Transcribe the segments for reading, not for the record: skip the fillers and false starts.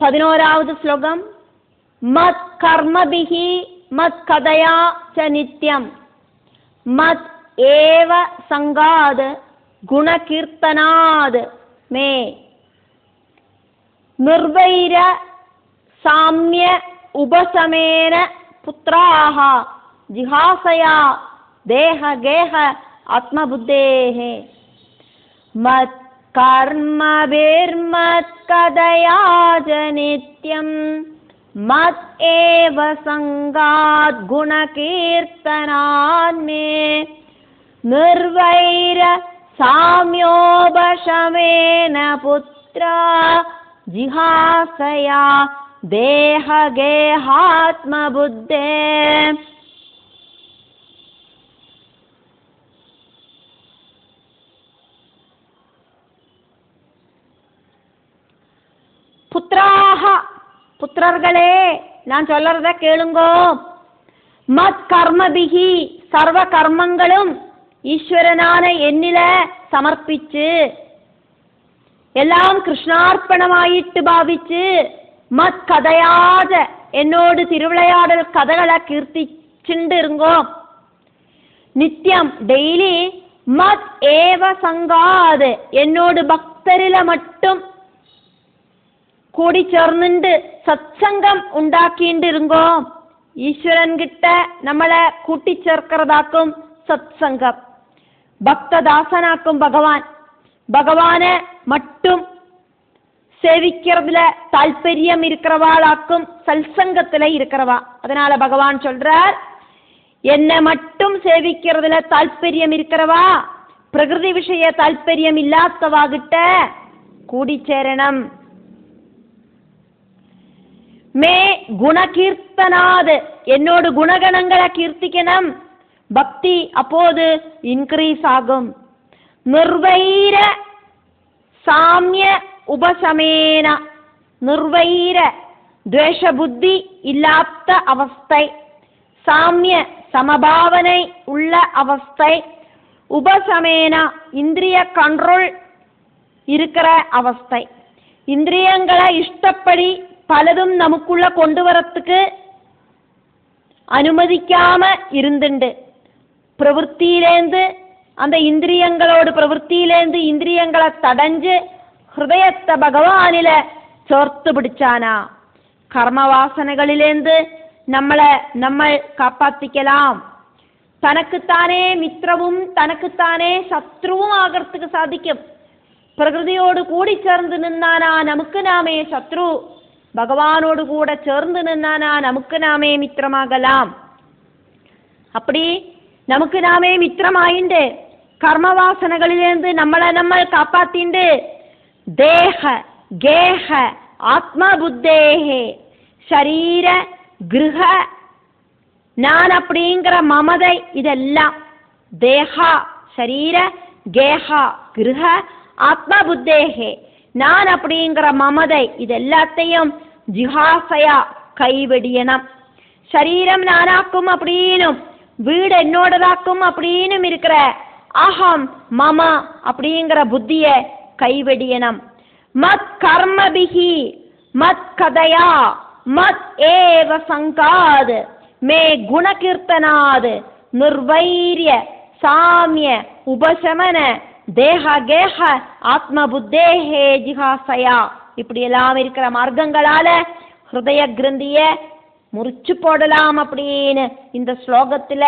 11வது ஸ்லோகம். மத் கர்மபிஹி மத் கதயா ச நித்யம் மத் ஏவ சங்காத் குணகீர்த்தனாத் மே நிர்வைர சாம்ய உபசமேன புத்ராஹ ஜிஹாசயா தேஹ கேஹ ஆத்மபுத்தேஹே. மத் கர்மபிர்மத் கதயா ச நித்யம் மத் ஏவ சங்காத் குணகீர்த்தனாத் மே நிர்வைர சாம்யோபசமேன புத்ரா ஜிஹாசயா தேஹ கேஹாத்மபுத்தே. புத்ராஹ புத்திரர்களே, நான் சொல்றத கேளுங்கோ. மத் கர்மபிஹி சர்வ கர்மங்களும் ஈஸ்வரனான என்னில சமர்ப்பிச்சு எல்லாம் கிருஷ்ணார்ப்பணமாயிட்டு பாவிச்சு மத் கதையாத என்னோடு திருவிளையாடல் கதைகளை கீர்த்திச்சுண்டு இருங்கோ. நித்தியம் டெய்லி மத் ஏவ சங்காது என்னோடு பக்தரில மட்டும் கூடி ചേർന്നുണ്ട് സത്സംഗം ഉണ്ടാക്കിയിട്ട് ഇരുങ്ങോ. ഈശ്വരൻ കിട്ട നമ്മളെ കൂട്ടിച്ചേർக்கிறതാക്കും സത്സംഗം. பக்ததாசனாக்கும் பகவான். பகவானை மட்டும் சேவிக்கிறதுல தால்பரியம் இருக்கிறவாளாக்கும் சல்சங்கத்துல இருக்கிறவா. அதனால பகவான் சொல்றார், என்னை மட்டும் சேவிக்கிறதுல தால்பரியம் இருக்கிறவா பிரகிருதி விஷய தால்பரியம் இல்லாதவாகிட்ட கூடி சேரணம். மே குணகீர்த்தனாது என்னோடு குணகணங்களை கீர்த்திக்கணும். பக்தி அப்போது இன்க்ரீஸ் ஆகும். நிர்வைர சாமிய உபசமேன நிர்வைர துவேஷ புத்தி இல்லாத அவஸ்தை, சாமிய சமபாவனை உள்ள அவஸ்தை, உபசமேன இந்திரிய கண்ட்ரோல் இருக்கிற அவஸ்தை. இந்திரியங்களை இஷ்டப்படி பலதும் நமக்குள்ள கொண்டு வரத்துக்கு அனுமதிக்காம இருந்துண்டு பிரவൃத்தியிலேந்து அந்த இந்திரியங்களோடு பிரவൃத்தியிலேந்து இந்திரியங்களை தடஞ்சு ஹிருதயத்தை பகவானில சேர்த்து பிடிச்சானா கர்மவாசனைகளிலேந்து നമ്മൾ காப்பாத்திக்கலாம். തനക്കുത്താനേ മിത്രവും തനക്കുത്താനേ ശത്രുവും ആകർത്തുക്ക് സാധിക്കും. പ്രകൃതിയോട് കൂടി ചേർന്ന് നിന്നാനാ നമുക്ക് നാമേ ശത്രു, பகவானோடு கூட சேர்ந்து நின்னானா நமக்கு நாமே மித்திரமாகலாம். அப்படி நமக்கு நாமே மித்திரமாயிண்டு கர்மவாசனைகளிலிருந்து நம்மளை காப்பாத்திண்டு தேஹ கேஹ ஆத்மா புத்தேஹே சரீர கிருஹ நான் அப்படிங்கிற மமதை இதெல்லாம் தேஹா சரீர கேஹா கிருஹ ஆத்மா புத்தேஹே நான் அப்படிங்கிற மமதை இது எல்லாத்தையும் ஜிஹாசையா கைவெடியணும். சரீரம் நானாக்கும் அப்படின்னும் வீடு என்னோடதாக்கும் அப்படின்னும் இருக்கிற அகம் மம அப்படிங்கிற புத்திய கைவெடியணும். மத் கர்மபிஹி மத் கதயா மத் ஏவ சங்காத் மே குணகீர்த்தனாத் நிர்வைரிய சாமிய உபசமன தேஹ கேஹ ஆத்ம புத்தேஹே ஜிஹாசயா. இப்படி எல்லாம் இருக்கிற மார்க்கங்களால ஹிருதய கிரந்திய முறிச்சு போடலாம் அப்படின்னு இந்த ஸ்லோகத்துல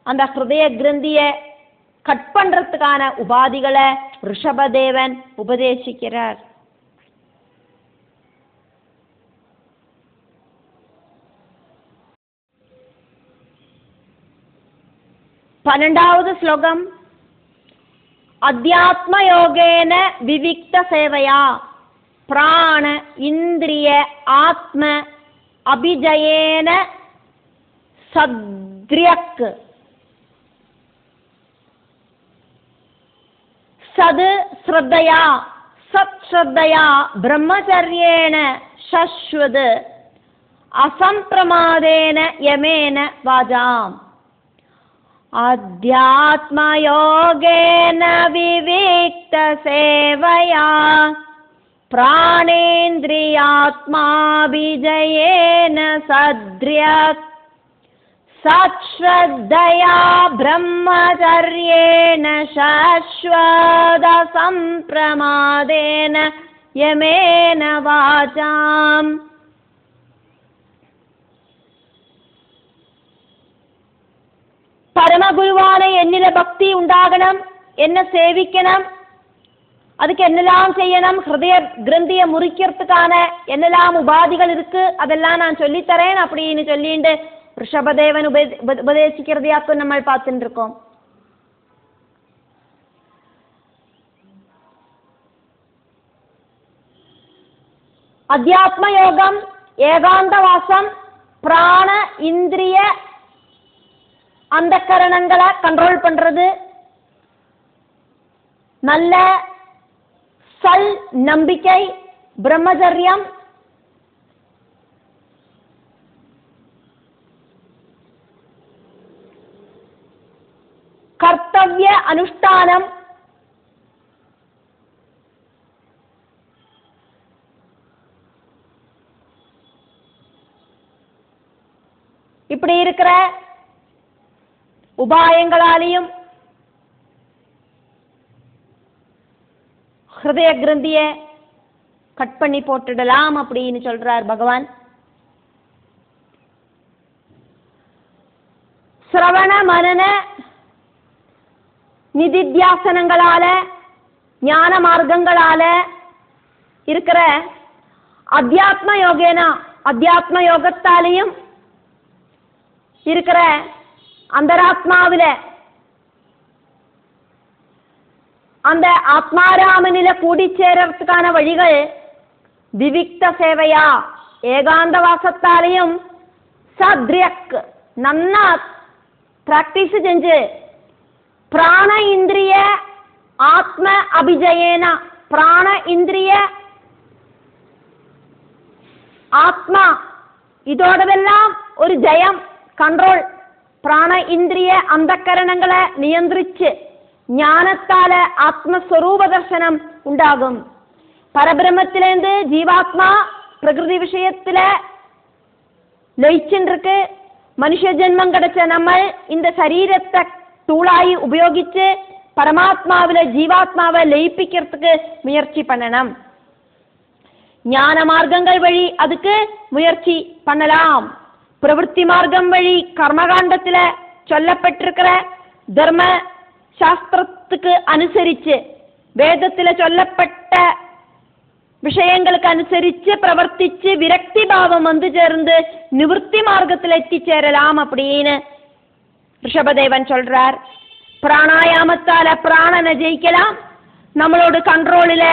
அந்த ஹிருதய கிரந்திய கட் பண்றதுக்கான உபாதிகளை ரிஷபதேவன் உபதேசிக்கிறார். பன்னெண்டாவது ஸ்லோகம். அத்தியாத்மயோகேன விவிக்த சேவையா பிராண இந்திரிய ஆத்ம அபிஜயேன சத்ரியக் சது ஸ்ரத்தையா சத் ஸ்ரத்தையா பிரம்மச்சர்யேன சஸ்வத் அசம்பிரமாதேன யமேன வாஜாம். அத்யாத்மயோகேன விவிக்த சேவையா प्राणेन्द्रियात्माभिजयेन सद्र्यक् सच्छ्रद्धया ब्रह्मचर्येण शाश्वतसम्प्रमादेन यमेन वाचाम्. പരമഗുരുവാണ് എന്നിലെ ഭക്തി ഉണ്ടാകണം, എന്നെ സേവിക്കണം, அதுக்கு என்னெல்லாம் செய்யணும், ஹிருதய கிரந்தியை முறிக்கிறதுக்கான என்னெல்லாம் உபாதிகள் இருக்கு அதெல்லாம் நான் சொல்லித்தரேன் அப்படின்னு சொல்லிட்டு ரிஷபதேவன் உபதேசிக்கிறதையாக்கும் நம்ம பார்த்துட்டு இருக்கோம். அத்தியாத்ம யோகம், ஏகாந்த வாசம், பிராண இந்திரிய அந்த கரணங்களை கண்ட்ரோல் பண்றது, நல்ல சல் நம்பிக்கை, பிரம்மச்சரியம், கர்த்தவிய அனுஷ்டானம், இப்படி இருக்கிற உபாயங்களாலையும் ஹிருதய கிரந்திய கட் பண்ணி போட்டுடலாம் அப்படின்னு சொல்றார் பகவான். சிரவண மனன நிதித்தியாசனங்களால ஞான மார்க்கங்களால இருக்கிற அத்தியாத்ம யோகேனா அத்தியாத்ம யோகத்தாலையும் இருக்கிற അന്തരാത്മാവില அந்த ஆத்மாராமனில கூடிச்சேரத்துக்கான வழிகள் விவிக்த சேவையா ஏகாந்தவாசத்தாலையும் சத்ரியக் நன்னா பிராக்டிஸ் செஞ்சு பிராண இந்திரிய ஆத்ம அபிஜயேன பிராண இந்திரிய ஆத்மா இதோடவெல்லாம் ஒரு ஜெயம் கண்ட்ரோൾ പ്രാണ ഇന്ദ്രിയ അന്ധക്കരണങ്ങളെ നിയന്ത്രിച്ച് ജ്ഞാനത്താല് ആത്മസ്വരൂപ ദർശനം ഉണ്ടാകും. പരബ്രഹ്മത്തിലേന്ത് ജീവാത്മാ പ്രകൃതി விஷயத்திலே ലയിച്ചിருக்கு. മനുഷ്യ ജന്മം கிடைச்ச നമ്മൾ இந்த ശരീരത്തെ ടൂളായി ഉപയോഗിച്ച് പരമാത്മാവിലെ ജീവാത്മാவை ലയിപ്പിக்கிறதுக்கு முயற்சி பண்ணணும். ஞான மார்க்கங்கள் வழி அதுக்கு முயற்சி பண்ணலாம். பிரவൃத்தி மார்க்கம் வழி கர்மகாண்டத்தில் சொல்லப்பட்டிருக்கிற தர்ம சாஸ்திரத்துக்கு அனுசரிச்சு வேதத்தில் சொல்லப்பட்ட விஷயங்களுக்கு அனுசரிச்சு பிரவர்த்திச்சு விரக்தி பாவம் வந்து சேர்ந்து நிவர்த்தி மார்க்கத்தில் எத்திச்சேரலாம் அப்படின்னு ரிஷபதேவன் சொல்றார். பிராணாயாமத்தால பிராணனை ஜெயிக்கலாம். நம்மளோட கண்ட்ரோலில்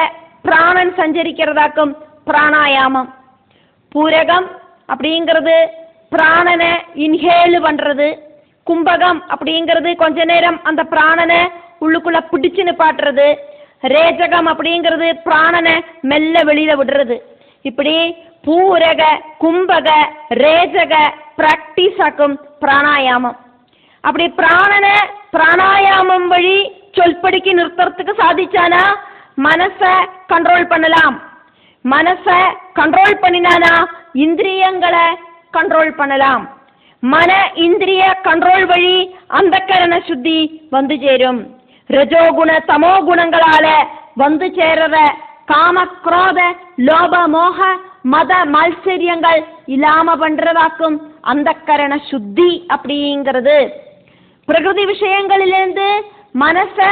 பிராணன் சஞ்சரிக்கிறதாக்கும் பிராணாயாமம். பூரகம் அப்படிங்கிறது பிராணனை இன்ஹேல் பண்றது. கும்பகம் அப்படிங்கிறது கொஞ்ச நேரம் அந்த பிராணனை உள்ளுக்குள்ள பிடிச்சு நிப்பாட்டுறது. ரேஜகம் அப்படிங்கிறது பிராணனை மெல்ல வெளியில விடுறது. இப்படி பூரக கும்பக ரேஜக பிராக்டிஸ் ஆக்கும் பிராணாயாமம். அப்படி பிராணனை பிராணாயாமம் வழி சொல்படிக்கு நிறுத்துறதுக்கு சாதிச்சானா மனசை கண்ட்ரோல் பண்ணலாம். மனசை கண்ட்ரோல் பண்ணினானா இந்திரியங்களை கண்ட்ரோல் பண்ணலாம். மன இந்திரிய கண்ட்ரோல் வழி அந்தக்கரண சுத்தி வந்து சேரும். ரஜோகுண தமோ குணங்களால வந்து சேர காம குரோத லோப மோக மத மத்சரியங்கள் இல்லாம பண்றதாக்கும் அந்தக்கரண சுத்தி அப்படிங்கிறது. பிரகிருதி விஷயங்களிலிருந்து மனசை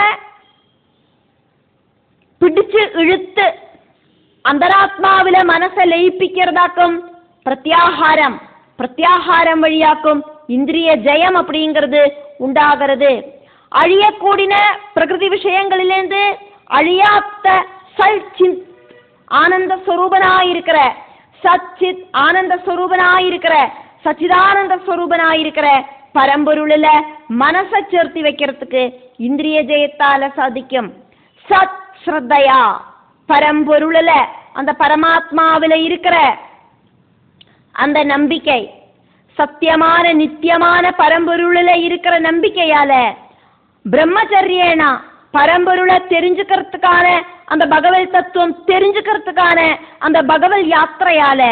பிடிச்சு இழுத்து അന്തരാത്മാവില മനസ്സെ ലയിപ്പിக்கிறதாக்கும் பிரத்யாகாரம். பிரத்யாகாரம் வழியாக்கும் இந்திரிய ஜெயம் அப்படிங்கிறது உண்டாகிறது. அழியக்கூடின பிரகிருதி விஷயங்களிலிருந்து அழியாத்த சச்சித் ஆனந்த ஸ்வரூபனாயிருக்கிற சச்சித் ஆனந்த ஸ்வரூபனாயிருக்கிற சச்சிதானந்த ஸ்வரூபனாயிருக்கிற பரம்பொருளில மனசை சேர்த்து வைக்கிறதுக்கு இந்திரிய ஜெயத்தால சாதிக்கும். சத் ஸ்ரத்தையா பரம்பொருளில் அந்த பரமாத்மாவில இருக்கிற அந்த நம்பிக்கை, சத்தியமான நித்தியமான பரம்பொருளில் இருக்கிற நம்பிக்கையால பிரம்மச்சரியேனா பரம்பொருளை தெரிஞ்சுக்கிறதுக்கான அந்த பகவத் தத்துவம் தெரிஞ்சுக்கிறதுக்கான அந்த பகவத் யாத்திரையால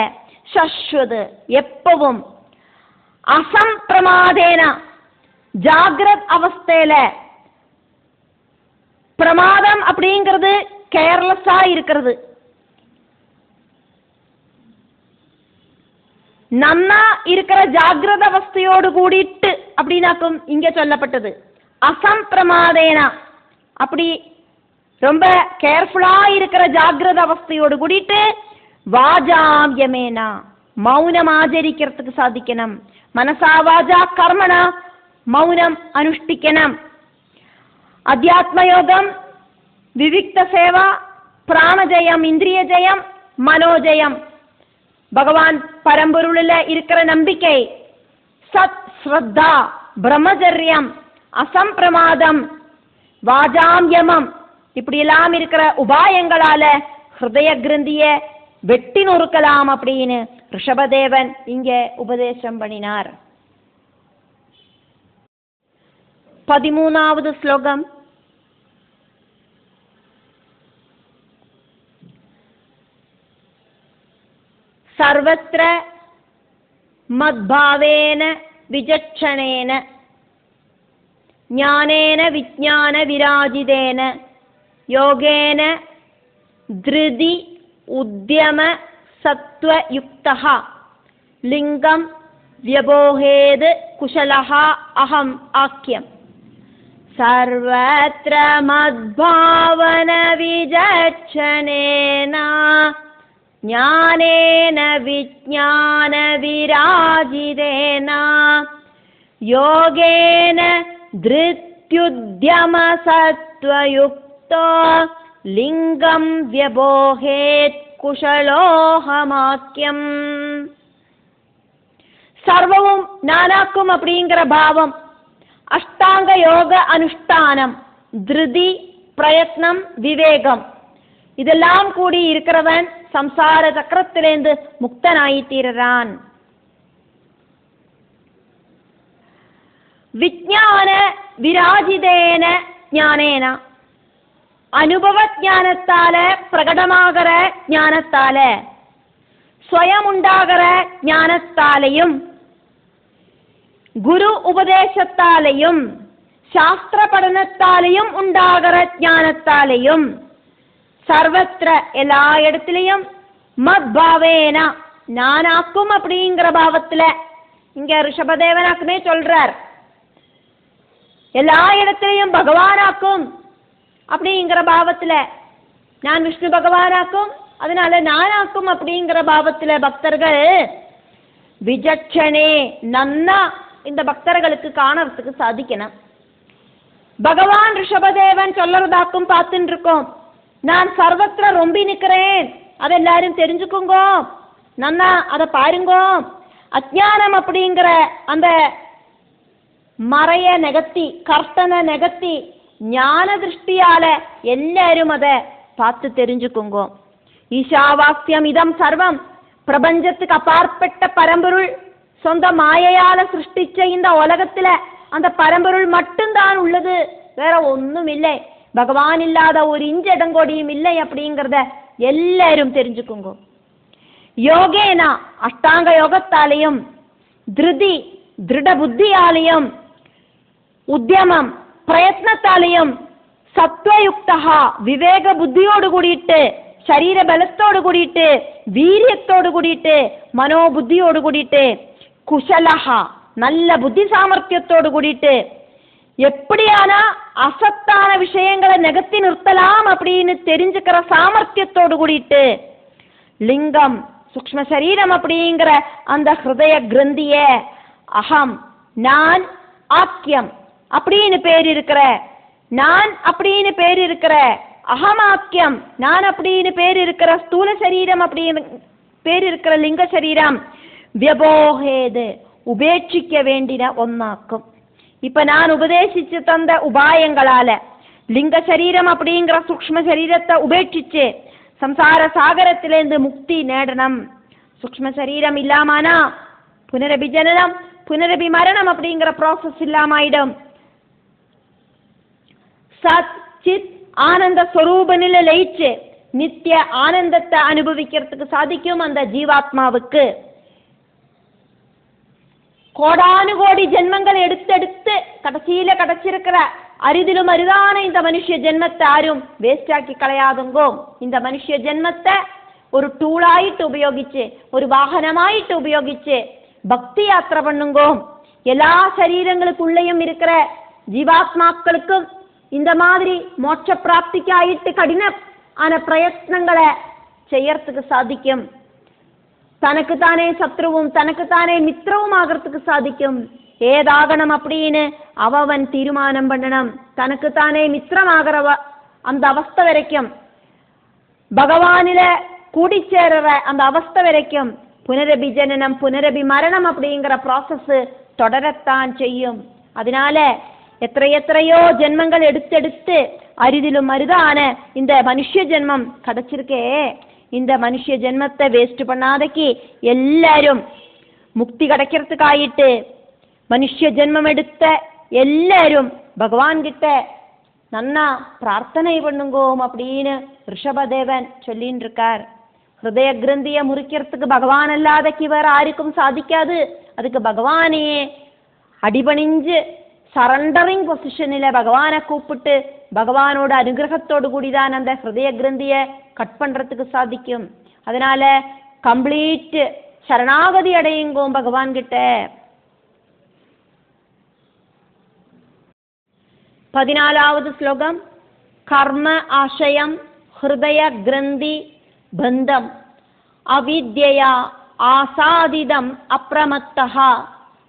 சஸ்வது எப்பவும் அசம்பிரமாதேன ஜாகிரத் அவஸ்தையில, பிரமாதம் அப்படிங்கிறது கேர்லெஸ்ஸா இருக்கிறது, நன்னா இருக்கிற ஜாகிரத அவஸ்தையோடு கூடிட்டு அப்படின்னாக்கும் இங்க சொல்லப்பட்டது. அசம்பிரமாதேனா அப்படி ரொம்ப கேர்ஃபுல்லா இருக்கிற ஜாகிரத அவஸ்தையோடு கூடிட்டு, வாஜாம்யமேனா மௌனம் ஆச்சரிக்கிறதுக்கு சாதிக்கணும், மனசா வாஜா கர்மனா மௌனம் அனுஷ்டிக்கணும். அத்தியாத்மயோகம், விவிக்த சேவா, பிராணஜயம், இந்திரிய ஜெயம், மனோஜயம், பகவான் பரம்பொருளில் இருக்கிற நம்பிக்கை, சத் ஸ்ரத்தா, பிரம்மச்சரியம், அசம்பிரமாதம், வாஜாம்யமம், இப்படி எல்லாம் இருக்கிற உபாயங்களால ஹிருதய கிரந்திய வெட்டி நொறுக்கலாம் அப்படின்னு ரிஷபதேவன் இங்க உபதேசம் பண்ணினார். 13வது ஸ்லோகம். சர்வத்ர மத்பாவேன விஜட்சணேன ஞானேன விஜ்ஞான விராஜிதேன யோகேன த்ருதி உத்யம சத்வயுக்தஹ லிங்கம் வியபோஹேத் குஷலஹ அஹம் ஆக்யம். சர்வத்ர மத்பாவன விஜட்சணேன ஞானேன விஜ்ஞான விராஜிதேன யோகேன த்ருத்யுத்யம சத்வயுக்தோ லிங்கம் வியபோஹேத் குஷலோஹமாக்கியம். சர்வமும் நானாக்கும் அப்படிங்கிற பாவம், அஷ்டாங்க யோக அனுஷ்டானம், திருதி, பிரயத்னம், விவேகம், இதெல்லாம் கூடி இருக்கிறவன் சம்சார சக்கரத்திலேந்து முக்தனாயித்தீரான். விஜ்ஞான விராஜிதேன ஞானேன அனுபவ ஞானத்தால, பிரகடமாகிற ஞானத்தால, ஸ்வயம் உண்டாகிற ஞானத்தாலையும், குரு உபதேசத்தாலையும், சாஸ்திர படினத்தாலையும் உண்டாகிற ஞானத்தாலையும், சர்வத்திர எல்லா இடத்திலையும், மத்பாவேனா நானாக்கும் அப்படிங்கிற பாவத்துல, இங்க ரிஷபதேவனாக்குமே சொல்றார், எல்லா இடத்திலையும் பகவானாக்கும் அப்படிங்கிற பாவத்துல, நான் விஷ்ணு பகவானாக்கும் அதனால நானாக்கும் அப்படிங்கிற பாவத்துல பக்தர்கள் விஜட்சணே நன்னா இந்த பக்தர்களுக்கு காணறதுக்கு சாதிக்கணும். பகவான் ரிஷபதேவன் சொல்லறதாக்கும் பார்த்துட்டு இருக்கோம். நான் சர்வத்திர ரொம்பி நிற்கிறேன், அதை எல்லாரும் தெரிஞ்சுக்குங்கோ, நன்னா அதை பாருங்கோ. அஜ்ஞானம் அப்படிங்கிற அந்த மறைய நெகத்தி, கர்த்தனை நெகத்தி ஞான திருஷ்டியால எல்லாரும் அதை பார்த்து தெரிஞ்சுக்குங்கோ. ஈஷாவாஸ்யம் இதம் சர்வம், பிரபஞ்சத்துக்கு அப்பாற்பட்ட பரம்பொருள் சொந்த மாயையால சிருஷ்டிச்ச இந்த உலகத்துல அந்த பரம்பொருள் மட்டும்தான் உள்ளது, வேற ஒன்றும் இல்லை, பகவான் இல்லாத ஒரு இஞ்ச இடங்கொடியும் இல்லை அப்படிங்கிறத எல்லாரும் தெரிஞ்சுக்குங்கோ. யோகேனா அஷ்டாங்க யோகத்தாலையும், திருதி திருட புத்தியாலையும், உத்தியமம் பிரயத்னத்தாலையும், சத்வயுக்தா விவேக புத்தியோடு கூடிட்டு, சரீர பலத்தோடு கூடிட்டு, வீரியத்தோடு கூடிட்டு, மனோபுத்தியோடு கூடிட்டு, குஷலஹா நல்ல புத்தி சாமர்த்தியத்தோடு கூடிட்டு, எப்படியானா அசத்தான விஷயங்களை நெகத்தி நிறுத்தலாம் அப்படின்னு தெரிஞ்சுக்கிற சாமர்த்தியத்தோடு கூடிட்டு, லிங்கம் சூக்ஷ்ம சரீரம் அப்படிங்கிற அந்த ஹிருதய கிரந்திய அகம் நான், ஆக்கியம் அப்படின்னு பேர் இருக்கிற நான், அப்படின்னு பேர் இருக்கிற அகமாக்கியம் நான் அப்படின்னு பேர் இருக்கிற ஸ்தூல சரீரம் அப்படின்னு பேர் இருக்கிற லிங்க சரீரம் வியபோஹேது உபேட்சிக்க வேண்டின ஒன்னாக்கும். இப்ப நான் உபதேசிச்சு தந்த உபாயங்களால லிங்க சரீரம் அப்படிங்கிற சூக்ஷ்ம சரீரத்தை உபேட்சிச்சு சம்சார சாகரத்திலேருந்து முக்தி நேடணும். சூக்ஷ்ம சரீரம் இல்லாமனா புனரபி ஜனனம் புனரபி மரணம் அப்படிங்கிற ப்ராசஸ் இல்லாம ஆயிடும். சத் சித் ஆனந்த ஸ்வரூபனில லயிச்சு நித்திய ஆனந்தத்தை அனுபவிக்கிறதுக்கு சாதிக்கும் அந்த ஜீவாத்மாவுக்கு. கோடானுகோடி ஜென்மங்கள் எடுத்தெடுத்து கடைசியில கிடைச்சிருக்கிற அரிதிலும் அரிதான இந்த மனுஷ ஜென்மத்தை யாரும் வேஸ்ட் ஆக்கி களையாதுங்கோ. இந்த மனுஷ ஜென்மத்தை ஒரு டூலாயிட்டு உபயோகிச்சு, ஒரு வாகனமாயிட்டு உபயோகிச்சு பக்தி யாத்திரை பண்ணுங்கோ. எல்லா சரீரங்களுக்குள்ளேயும் இருக்கிற ஜீவாத்மாக்களுக்கும் இந்த மாதிரி மோட்ச பிராப்திக்காயிட்டு கடின பிரயத்னங்களை செய்யறதுக்கு சாதிக்கும். தனக்கு தானே சத்ருவும் தனக்கு தானே மித்திரவும் ஆகிறதுக்கு சாதிக்கும். ஏதாகணும் அப்படின்னு அவன் தீர்மானம் பண்ணணும். தனக்கு தானே மித்திரமாகிற அந்த அவஸ்தை வரைக்கும், பகவானில கூடிச்சேர்ற அந்த அவஸ்தை வரைக்கும் புனரபி ஜனனம் புனரபி மரணம் அப்படிங்கிற ப்ராசஸ் தொடரத்தான் செய்யும். அதனால எத்தனையோ ஜென்மங்கள் எடுத்தெடுத்து அரிதிலும் அரிதான இந்த மனுஷ ஜென்மம் கிடைச்சிருக்கே, இந்த மனுஷ ஜென்மத்தை வேஸ்ட் பண்ணாதக்கு எல்லாரும் முக்தி கிடைக்கிறதுக்காயிட்டு மனுஷ ஜென்மம் எடுத்த எல்லாரும் பகவான் கிட்ட நன்னா பிரார்த்தனை பண்ணுங்கோம் அப்படின்னு ரிஷபதேவன் சொல்லின்னு இருக்கார். ஹிருதய கிரந்திய முறிக்கிறதுக்கு பகவான் அல்லாதக்கு வேற யாருக்கும் சாதிக்காது. அதுக்கு பகவானே அடிபணிஞ்சு சரண்டரிங் பொசிஷனில் பகவானை கூப்பிட்டு பகவானோட அனுகிரகத்தோடு கூடிதான் அந்த ஹிருதய கிரந்திய கட் பண்றதுக்கு சாதிக்கும். அதனால கம்ப்ளீட் சரணாகதி அடையுங்கோம் பகவான் கிட்ட. 14வது ஸ்லோகம். கர்ம ஆசயம் ஹிருதய கிரந்தி பந்தம் அவித்யா ஆசாதிதம் அப்ரமத்தஹ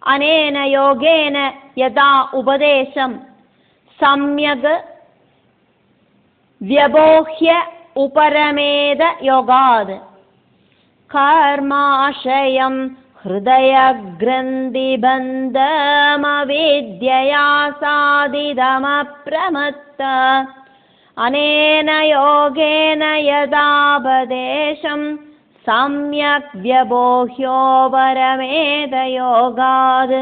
அனேன யோகேன யதா உபதேசம் சம்யக் வியபோஹ்ய உபரமேத யோகாத். கர்மாஷயம் ஹிருதய கிரந்தி பந்தம் அவித்யா சாதிதமப்ரமத்த அனேன யோகேன யதாபதேசம் சம்யக் வியபோஹ்யோபரமேத யோகாத்.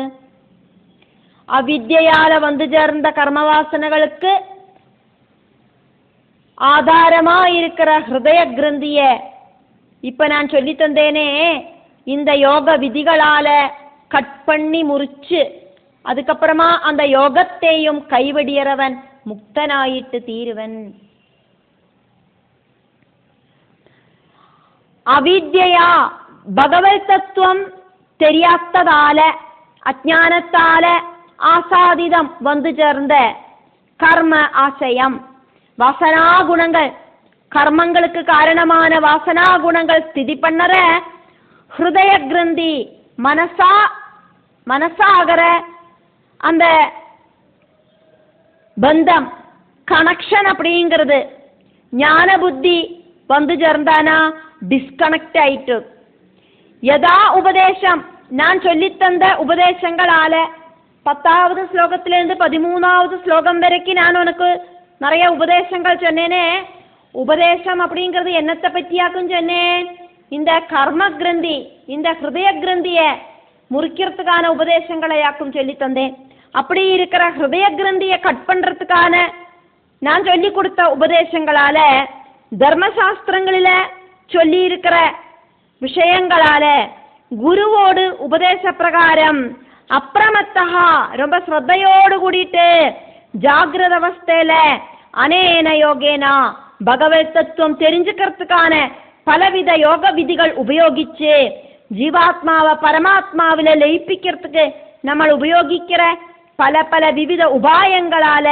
அவித்யால வந்து சேர்ந்த கர்மவாசனைகளுக்கு ஆதாரமா இருக்கிற ஹிருதய கிரந்திய இப்ப நான் சொல்லி தந்தேனே, இந்த யோக விதிகளால கட் பண்ணி முறிச்சு அதுக்கப்புறமா அந்த யோகத்தையும் கைவடியறவன் முக்தனாயிட்டு தீருவன். அவித்யா பகவத் தத்துவம் தெரியாததால அஜானத்தால ஆசாதிதம் வந்து சேர்ந்த கர்ம ஆசயம் வாசனா குணங்கள், கர்மங்களுக்கு காரணமான வாசனா குணங்கள் ஸ்திதி பண்ணற ஹிருதய கிரந்தி மனசாகிற அந்த பந்தம் கனெக்ஷன் அப்படிங்கிறது ஞான புத்தி வந்து சேர்ந்தானா டிஸ்கனெக்ட் ஆயிட்டு. யதா உபதேசம் நான் சொல்லித்தந்த உபதேசங்களால 10வது ஸ்லோகத்திலிருந்து 13வது ஸ்லோகம் வரைக்கும் நான் உனக்கு நிறைய உபதேசங்கள் சொன்னேனே. உபதேசம் அப்படிங்கிறது என்னத்தை பற்றியாக்கும் சொன்னேன்? இந்த கர்ம கிரந்தி இந்த ஹிருதய கிரந்திய முறிக்கிறதுக்கான உபதேசங்களை யாக்கும் சொல்லி தந்தேன். அப்படி இருக்கிற ஹிருதய கிரந்திய கட் பண்றதுக்கான நான் சொல்லி கொடுத்த உபதேசங்களால தர்மசாஸ்திரங்களில சொல்லி இருக்கிற விஷயங்களால குருவோடு உபதேச பிரகாரம் அப்ரமத்தஹா ரொம்ப ஸ்ரத்தையோடு கூடிட்டு ஜாகிரத அவஸ்தையில அனேன யோகேனா பகவத் தத்துவம் தெரிஞ்சுக்கிறதுக்கான பலவித யோக விதிகள் உபயோகிச்சு ஜீவாத்மாவை பரமாத்மாவில லயிப்பிக்கிறதுக்கு நம்ம உபயோகிக்கிற பல பல விவித உபாயங்களால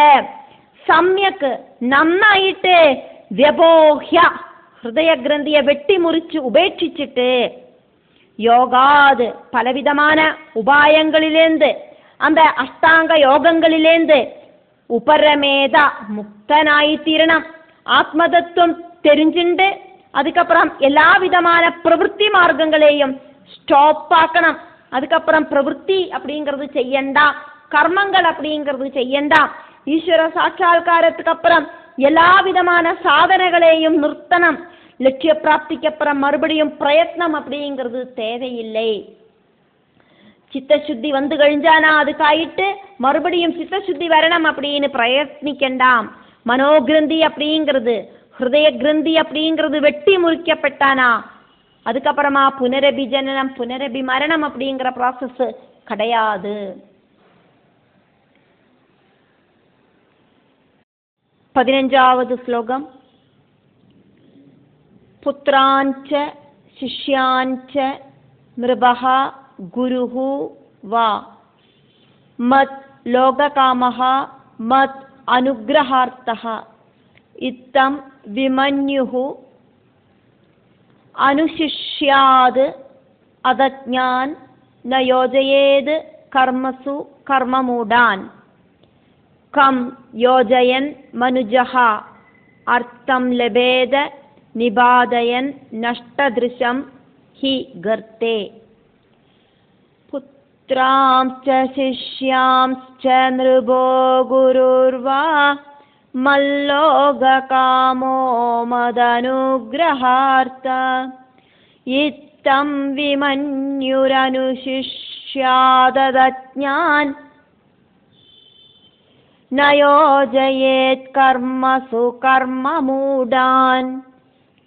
சம்யக் நன்னாயிட்டு வியபோஹ்யா ஹிருதய கிரந்திய வெட்டி முறிச்சு உபேட்சிச்சுட்டு யோகாது பலவிதமான உபாயங்களிலேந்து அந்த அஷ்டாங்க யோகங்களிலேந்து உபரமேதா முக்தனாயி தீரணம். ஆத்ம தத்துவம் தெரிஞ்சுண்டு அதுக்கப்புறம் எல்லா விதமான பிரவൃத்தி மார்க்கங்களையும் ஸ்டாப் ஆக்கணும். அதுக்கப்புறம் பிரவൃத்தி அப்படிங்கிறது செய்யண்டா, கர்மங்கள் அப்படிங்கிறது செய்யண்டா. ஈஸ்வர சாட்சா்காரத்துக்கு அப்புறம் எல்லா விதமான சாதனைகளையும் நிறுத்தணும். லட்சிய பிராப்திக்கு அப்புறம் மறுபடியும் பிரயத்னம் அப்படிங்கிறது தேவையில்லை. சித்தசுத்தி வந்து கழிஞ்சானா அதுக்காயிட்டு மறுபடியும் சித்தசுத்தி வரணும் அப்படின்னு பிரயத்னிக்கண்டாம். மனோகிரந்தி அப்படிங்கிறது, ஹிருதய கிரந்தி அப்படிங்கிறது வெட்டி முறிக்கப்பட்டானா அதுக்கப்புறமா புனரபி ஜனனம் புனரபி மரணம் அப்படிங்கிற ப்ராசஸ் கிடையாது. 15வது ஸ்லோகம். புத்ராஞ்ச சிஷ்யாஞ்ச நிருபஹ குருஹு வா மத் லோககாமஹ மத் அனுக்ரஹார்த்தஹ இத்தம் விமன்யுஹு அனுசிஷ்யாத் அதஜ்ஞான் ந யோஜயேத் கர்மசு கர்மமூடான் கம் யோஜயன் மனுஜஹ அர்த்தம் லபேத நிபாதயன் நஷ்டத்ருஷம் ஹி கர்த்தே. புத்ராம்ச்ச சிஷ்யாம்ச்ச நிருபோ குருர்வா மல்லோககாமோ மதனுக்ரஹார்த்த இத்தம் விமன்யுரனுசிஷ்யாததஜ்ஞான் ந யோஜயேத் கர்மசு கர்மமூடான்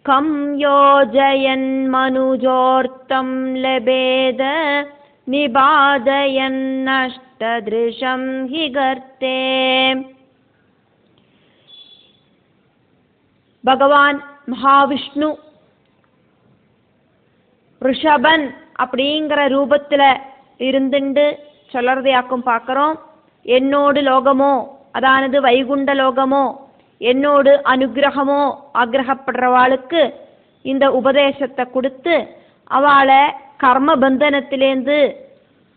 கம் யோஜயன் மனுஜோர்த்தம் லபேத நிபாதயன் நஷ்டத்ருஷம் ஹி கர்த்தே. பகவான் மகாவிஷ்ணு ரிஷபன் அப்படிங்கிற ரூபத்துல இருந்துண்டு சொல்றதையாக்கும் பார்க்கிறோம். என்னோடு லோகமோ அதானது வைகுண்ட லோகமோ என்னோடு அனுகிரகமோ ஆகிரகப்படுறவாளுக்கு இந்த உபதேசத்தை கொடுத்து அவளை கர்ம பந்தனத்திலேருந்து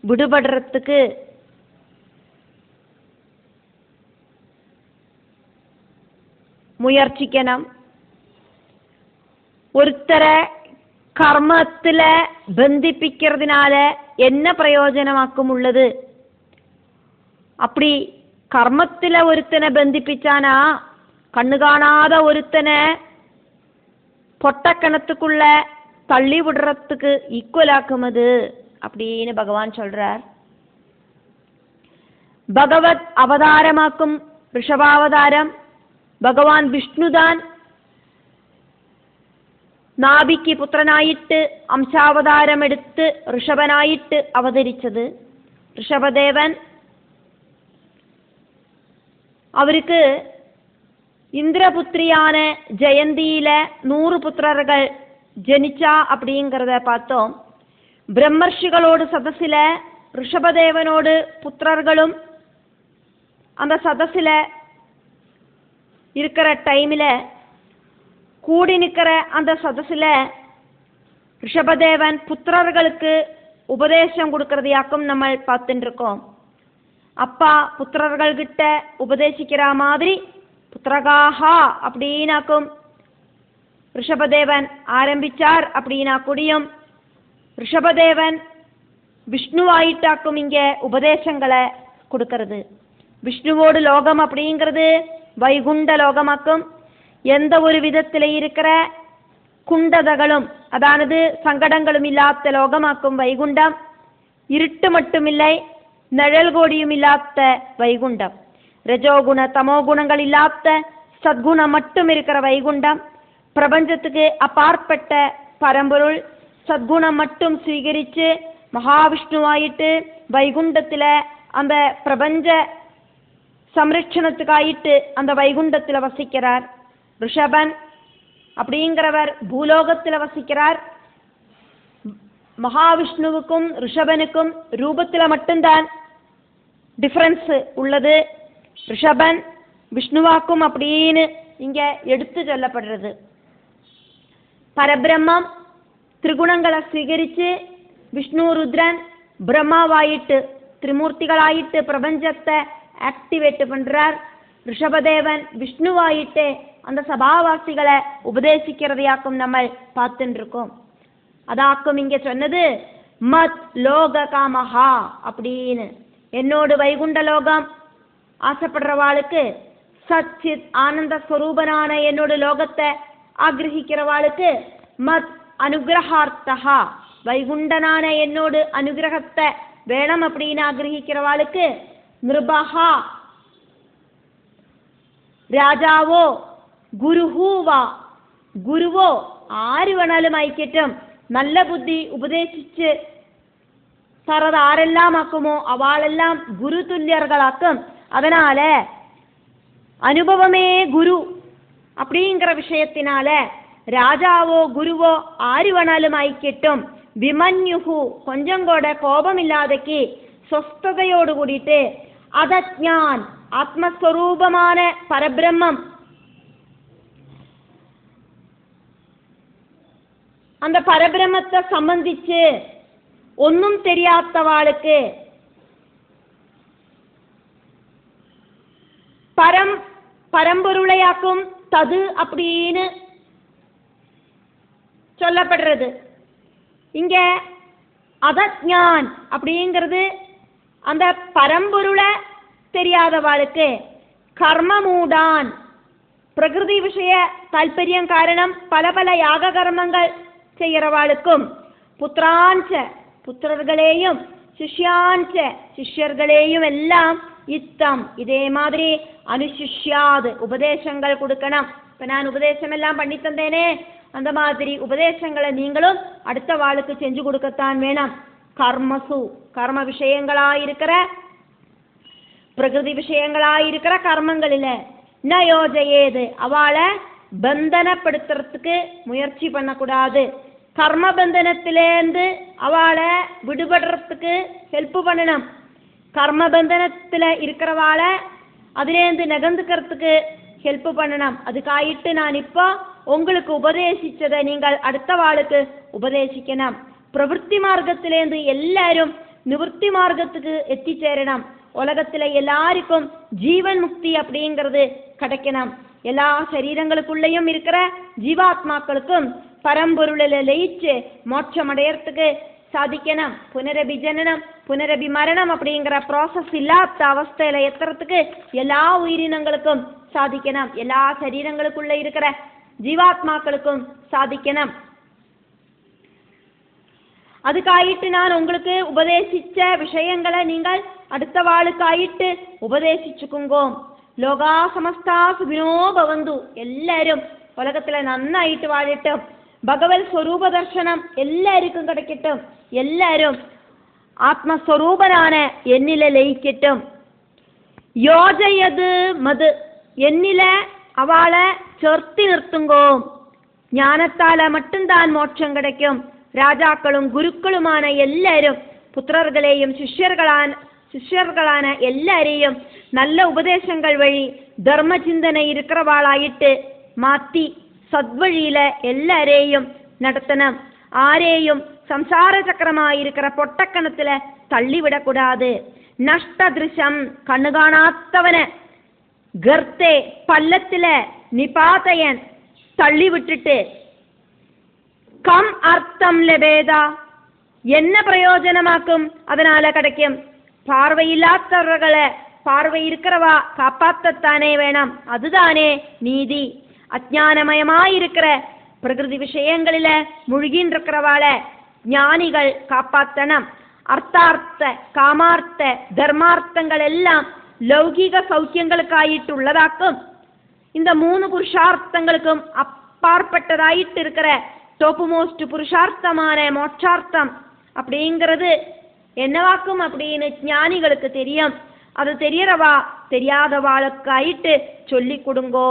விடுபடுறதுக்கு முயற்சிக்கணும். ஒருத்தரை கர்மத்துல பந்திப்பிக்கிறதுனால என்ன பிரயோஜனமாக்கும் உள்ளது? அப்படி கர்மத்துல ஒருத்தனை பந்திப்பிச்சானா கண்ணு காணாத ஒருத்தனை பொட்டக்கணத்துக்குள்ள தள்ளி விடுறதுக்கு ஈக்குவலாக்கும் அது அப்படின்னு பகவான் சொல்றார். பகவத் அவதாரமாக்கும் ரிஷபாவதாரம் பகவான் விஷ்ணுதான் നാഭിക്ക് പുത്രനായിട്ട് അംശാവതാരം എടുത്ത് ഋഷഭനായിട്ട് അവതരിച്ചത്. ഋഷഭദേവൻ അവർക്ക് இந்திரபுத்திரியான ஜெயந்தியில 100 புத்திரர்கள் ஜனிச்சா அப்படிங்கிறத பார்த்தோம். பிரம்மர்ஷிகளோடு சதசில ரிஷபதேவனோடு புத்திரர்களும் அந்த சதசில இருக்கிற டைமில் கூடி நிற்கிற அந்த சதசில ரிஷபதேவன் புத்திரர்களுக்கு உபதேசம் கொடுக்கறதையாக்கும் நம்ம பார்த்துட்டு இருக்கோம். அப்பா புத்திரர்கள்கிட்ட உபதேசிக்கிற மாதிரி புத்திரகாஹா அப்படின்னாக்கும் ரிஷபதேவன் ஆரம்பிச்சார் அப்படின்னா கூடியும் ரிஷபதேவன் விஷ்ணுவாயிட்டாக்கும் இங்க உபதேசங்களை கொடுக்கறது. விஷ்ணுவோடு லோகம் அப்படிங்கிறது வைகுண்ட லோகமாக்கும். எந்த ஒரு விதத்தில் இருக்கிற குண்டதகளும் அதானது சங்கடங்களும் இல்லாத லோகமாக்கும் வைகுண்டம். இருட்டு மட்டுமில்லை நிழல் கோடியும் இல்லாத வைகுண்டம். ரஜோகுண தமோகுணங்கள் இல்லாத சத்குணம் மட்டும் இருக்கிற வைகுண்டம். பிரபஞ்சத்துக்கு அப்பாற்பட்ட பரம்பொருள் சத்குணம் மட்டும் ஸ்வீகரித்து மகாவிஷ்ணுவாயிட்டு வைகுண்டத்தில் அந்த பிரபஞ்ச சம்ரட்சணத்துக்காயிட்டு அந்த வைகுண்டத்தில் வசிக்கிறார். ரிஷபன் அப்படிங்கிறவர் பூலோகத்தில் வசிக்கிறார். மகாவிஷ்ணுவுக்கும் ரிஷபனுக்கும் ரூபத்தில் மட்டும்தான் டிஃபரன்ஸ் உள்ளது. ரிஷபன் விஷ்ணுவாக்கும் அப்படின்னு இங்க எடுத்து சொல்லப்படுறது. பரபிரம்மம் திரிகுணங்களை ஸ்வீகரித்து விஷ்ணு ருத்ரன் பிரம்மாவாயிட்டு திரிமூர்த்திகளாயிட்டு பிரபஞ்சத்தை ஆக்டிவேட் பண்றார். ரிஷபதேவன் விஷ்ணுவாயிட்டு அந்த சபாவாசிகளை உபதேசிக்கிறதையாக்கும் நம்ம பார்த்துட்டு இருக்கோம். அதாக்கும் இங்க சொன்னது மத் லோக காமஹா அப்படின்னு. என்னோடு வைகுண்ட லோகம் ஆசைப்படுறவாளுக்கு சச்சித் ஆனந்த ஸ்வரூபனான என்னோட லோகத்தை ஆகிரகிக்கிறவாளுக்கு மத் அனுகிரகார்த்தஹா வைகுண்டனான என்னோடு அனுகிரகத்தை வேணும் அப்படின்னு ஆகிரகிக்கிறவாளுக்கு நிருபஹா രാജാവോ ഗുരുഹൂവ ഗുരുവോ ആര് വേണാലും ആയിക്കറ്റും നല്ല ബുദ്ധി ഉപദേശിച്ച് തറത് ആരെല്ലാം ആക്കുമോ അവളെല്ലാം ഗുരുതുല്യர்களாக்கும். அதனால அனுபவமே குரு அப்படிங்கிற விஷயத்தினால ராஜாவோ குருவோ ஆறு வேணாலும் ஆயிக்கட்டும். விமன்யுகு கொஞ்சம் கூட கோபம் இல்லாதக்கு സ്വസ്ഥതയോട് കൂടിയിട്ട് അതജ്ഞാൻ ആത്മസ്വരൂപமான പരബ്രഹ്മം அந்த பரபிரம்மத்தை சம்பந்திச்சு ஒன்னும் தெரியாதவாளுக்கு பரம்பொருளையாக்கும் தது அப்படின்னு சொல்லப்படுறது. இங்க அதஜ்ஞான் அப்படிங்கிறது அந்த பரம்பொருளை தெரியாதவாளுக்கு, கர்மமூடான் பிரகிருதி விஷய தால்பரியம் காரணம் பல பல யாக கர்மங்கள் செய்கிறவாளுக்கும், புத்திராஞ்ச புத்திரர்களையும் சிஷ்யாஞ்ச சிஷ்யர்களையும் எல்லாம் இத்தம் இதே மாதிரி அனுசிஷ்யாது உபதேசங்கள் கொடுக்கணும். இப்ப நான் உபதேசம் எல்லாம் பண்ணி தந்தேனே, அந்த மாதிரி உபதேசங்களை நீங்களும் அடுத்த வாளுக்கு செஞ்சு கொடுக்கத்தான் வேணும். கர்மசு கர்ம விஷயங்களாயிருக்கிற பிரகிருதி விஷயங்களாயிருக்கிற கர்மங்களில நயோஜயேது அவளை பந்தனப்படுத்துறதுக்கு முயற்சி பண்ணக்கூடாது. கர்ம பந்தனத்திலேருந்து அவளை விடுபடுறதுக்கு ஹெல்ப் பண்ணணும். கர்ம பந்தனத்தில் இருக்கிறவாளை அதிலேருந்து நகர்ந்துக்கிறதுக்கு ஹெல்ப் பண்ணணும். அதுக்காயிட்டு நான் இப்போ உங்களுக்கு உபதேசிச்சதை நீங்கள் அடுத்த வாளுக்கு உபதேசிக்கணும். பிரவൃத்தி மார்க்கத்திலேருந்து எல்லாரும் நிவൃத்தி மார்க்கத்துக்கு எத்திச்சேரணும். உலகத்தில் எல்லாருக்கும் ஜீவன் முக்தி அப்படிங்கிறது கிடைக்கணும். எல்லா சரீரங்களுக்குள்ளேயும் இருக்கிற ஜீவாத்மாக்களுக்கும் பரம்பொருளில் லயிச்சு மோட்சம் அடையறதுக்கு சாதிக்கணும். புனரபிஜனனம் புனரபிமரணம் அப்படிங்கிற ப்ராசஸ் இல்லாத அவஸ்தையில எத்துறதுக்கு எல்லா உயிரினங்களுக்கும் சாதிக்கணும். எல்லா சரீரங்களுக்குள்ள இருக்கிற ஜீவாத்மாக்களுக்கும் சாதிக்கணும். அதுக்காயிட்டு நான் உங்களுக்கு உபதேசிச்ச விஷயங்களை நீங்கள் அடுத்த வாளுக்காயிட்டு உபதேசிச்சுக்குங்கோ. லோகா சமஸ்தா சுகினோ பவந்து எல்லாரும் உலகத்துல நன்னாயிட்டு வாழட்டும். பகவத் ஸ்வரூப தர்சனம் எல்லாருக்கும் கிடைக்கட்டும். எல்லாரும் ஆத்மஸ்வரூபனான என்னில லயிக்கட்டும். யோஜயது மது என்னில அவளை சேர்த்து நிறுத்துங்கோ. ஞானத்தால மட்டும்தான் மோட்சம் கிடைக்கும். ராஜாக்களும் குருக்களுமான எல்லாரும் புத்திரர்களையும் சிஷ்யர்களான எல்லாரையும் நல்ல உபதேசங்கள் வழி தர்ம சிந்தனை இருக்கிறவாளாயிட்டு மாத்தி சத்வழியில எல்லாரையும் நடத்தணும். ஆரேயும் சம்சார சக்கரமாயிருக்கிற பொட்டக்கணத்துல தள்ளிவிடக்கூடாது. நஷ்டதிருஷம் கண்ணு காணாத்தவன கர்த்தே பள்ளத்துல நிபாதையன் தள்ளி விட்டுட்டு கம் அர்த்தம் லபேதா என்ன பிரயோஜனமாக்கும் அதனால கிடைக்கும். பார்வையில்லாதவர்களை பார்வை இருக்கிறவா காப்பாத்தத்தானே வேணும். அதுதானே நீதி. அஜானமயமாயிருக்கிற பிரகிருதி விஷயங்களில முழுகின் இருக்கிறவாள ஞானிகள் காப்பாத்தனம். அர்த்தார்த்த காமார்த்த தர்மார்த்தங்கள் எல்லாம் லௌகிக சௌக்கியங்களுக்காയിട്ടുള്ളதாக்கும். இந்த 3 புருஷார்த்தங்களுக்கும் அப்பாற்பட்டதாயிட்டு இருக்கிற டோப்பு மோஸ்ட் புருஷார்த்தமான மோட்சார்த்தம் அப்படிங்கிறது என்னவாக்கும் அப்படின்னு ஞானிகளுக்கு தெரியும். அது தெரியறவா தெரியாதவாளுக்காயிட்டு சொல்லி கொடுங்கோ.